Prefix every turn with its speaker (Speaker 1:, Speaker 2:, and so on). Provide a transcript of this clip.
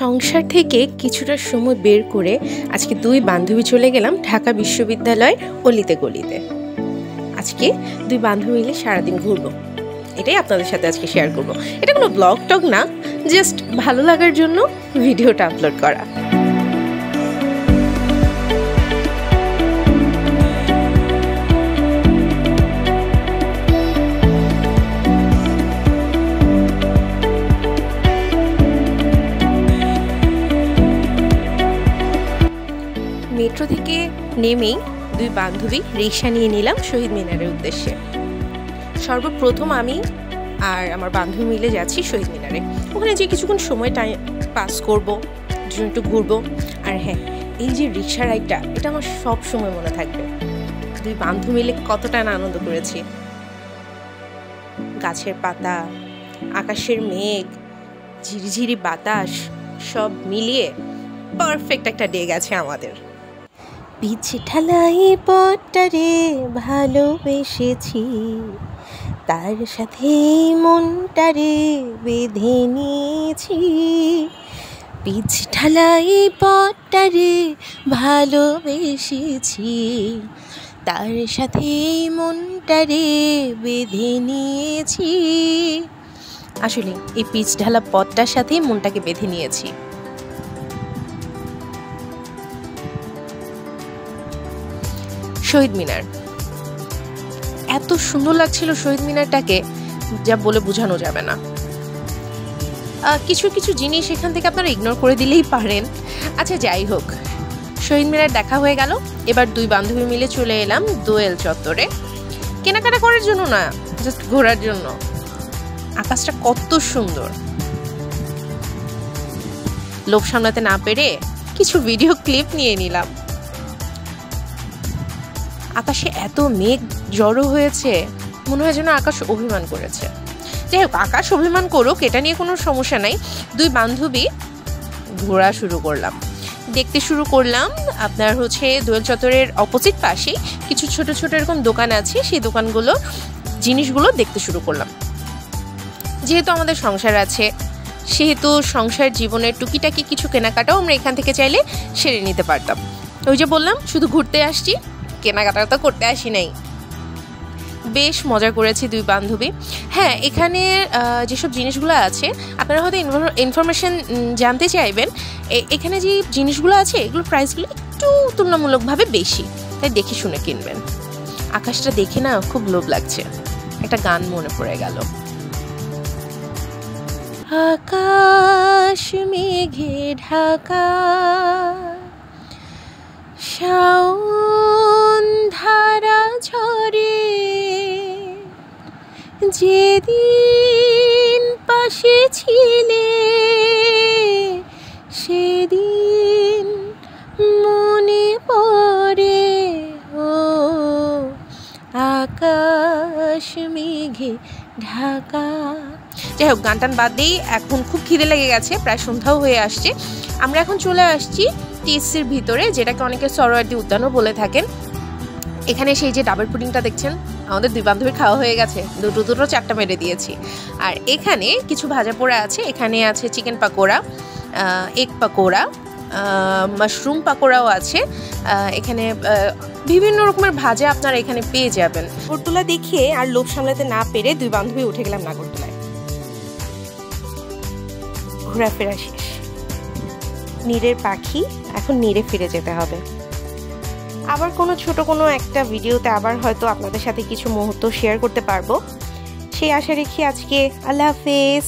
Speaker 1: সংসার থেকে কিছুটা সময় বের করে আজকে দুই বান্ধবী চলে গেলাম ঢাকা বিশ্ববিদ্যালয়ের অলিতে গলিতে। আজকে দুই বান্ধবী মিলে সারাদিন ঘুরবো, এটাই আপনাদের সাথে আজকে শেয়ার করবো। এটা কোনো ব্লগ টগ না, জাস্ট ভালো লাগার জন্য ভিডিওটা আপলোড করা। মেট্রো থেকে নেমেই দুই বান্ধবী রিক্সা নিয়ে নিলাম শহীদ মিনারের উদ্দেশ্যে। সর্বপ্রথম আমি আর আমার বান্ধবী মিলে যাচ্ছি শহীদ মিনারে। ওখানে যে কিছুক্ষণ সময় টাইম পাস করবো, দুজন একটু ঘুরবো। আর হ্যাঁ, এই যে রিক্সা রাইডটা, এটা আমার সব সময় মনে থাকবে। দুই বান্ধবী মিলে কতটা না আনন্দ করেছি। গাছের পাতা, আকাশের মেঘ, ঝিরিঝিরি বাতাস সব মিলিয়ে পারফেক্ট একটা ডে গেছে আমাদের। পিছে ঢালাই পথটারে ভালোবেসেছি, তার সাথে মনটারে বেঁধে নিয়েছি। পিছ ঢালাই পথটারে ভালোবেসেছি, তার সাথে মনটারে বেঁধে নিয়েছি। আসলে এই পিচ ঢালা পথটার সাথে মনটাকে বেঁধে নিয়েছি। শহীদ মিনার এত সুন্দর লাগছিল, শহীদ মিনারটাকে যা বলে বোঝানো যাবে না। কিছু কিছু জিনিস এখান থেকে আপনারা ইগনোর করে দিলেই পারেন। আচ্ছা, যাই হোক, শহীদ মিনার দেখা হয়ে গেল। এবার দুই বান্ধবী মিলে চলে এলাম দোয়েল চত্বরে, কেনাকাটা করার জন্য না, জাস্ট ঘোরার জন্য। আকাশটা কত সুন্দর, লোভ সামলাতে না পেরে কিছু ভিডিও ক্লিপ নিয়ে নিলাম। আকাশে এত মেঘ জড়ো হয়েছে, মনে হয় যেন আকাশ অভিমান করেছে। যাই হোক, আকাশ অভিমান করুক, এটা নিয়ে কোনো সমস্যা নাই। দুই বান্ধবী ঘোরা শুরু করলাম, দেখতে শুরু করলাম। আপনার দোয়েল চত্বরের অপোজিট পাশেই কিছু ছোট ছোট এরকম দোকান আছে, সেই দোকানগুলো জিনিসগুলো দেখতে শুরু করলাম। যেহেতু আমাদের সংসার আছে, সেহেতু সংসার জীবনের টুকিটাকি কিছু কেনাকাটাও আমরা এখান থেকে চাইলে সেরে নিতে পারতাম। ওই যে বললাম, শুধু ঘুরতে আসছি, কেনাকাটা তো করতে আসি নাই। বেশ মজা করেছি দুই বান্ধবী। হ্যাঁ, এখানে যেসব জিনিসগুলো আছে, আপনারা হয়তো ইনফরমেশন জানতে চাইবেন। এখানে যে জিনিসগুলো আছে, এগুলোর প্রাইসগুলো একটু তুলনামূলকভাবে বেশি, তাই দেখে শুনে কিনবেন। আকাশটা দেখে না খুব লোভ লাগছে, একটা গান মনে পড়ে গেল। আকাশ মেঘে ঢাকা, শাওন ধারা ঝরে, যেদিন পাশে ছিলে সেদিন মনে পড়ে। ও আকাশ মেঘে ঢাকা। যাই হোক, গান টান বাদ দিই, এখন খুব খিদে লেগে গেছে, প্রায় সন্ধ্যাও হয়ে আসছে। আমরা এখন চলে আসছি টিএসসির ভিতরে, যেটাকে অনেকে সরোয়ার্দী উদ্যানও বলে থাকেন। এখানে সেই যে ডাবের পুডিংটা দেখছেন, আমাদের দুই বান্ধবীর খাওয়া হয়ে গেছে, দুটো চারটা মেরে দিয়েছি। আর এখানে কিছু ভাজা পোড়া আছে, এখানে আছে chicken pakora, egg pakora, mushroom পাকোড়াও আছে। এখানে বিভিন্ন রকমের ভাজা আপনারা এখানে পেয়ে যাবেন। নাগরদোলা দেখিয়ে আর লোভ সামলাতে না পেরে দুই বান্ধবী উঠে গেলাম নাগরদোলায়। ঘোরাফেরা শেষ, নীরের পাখি, এখন নীরে ফিরে যেতে হবে। আবার কোনো ছোট কোনো একটা ভিডিওতে আবার হয়তো আপনাদের সাথে কিছু মুহূর্ত শেয়ার করতে পারবো, সেই আশা রেখে আজকে আল্লাহ হাফেজ।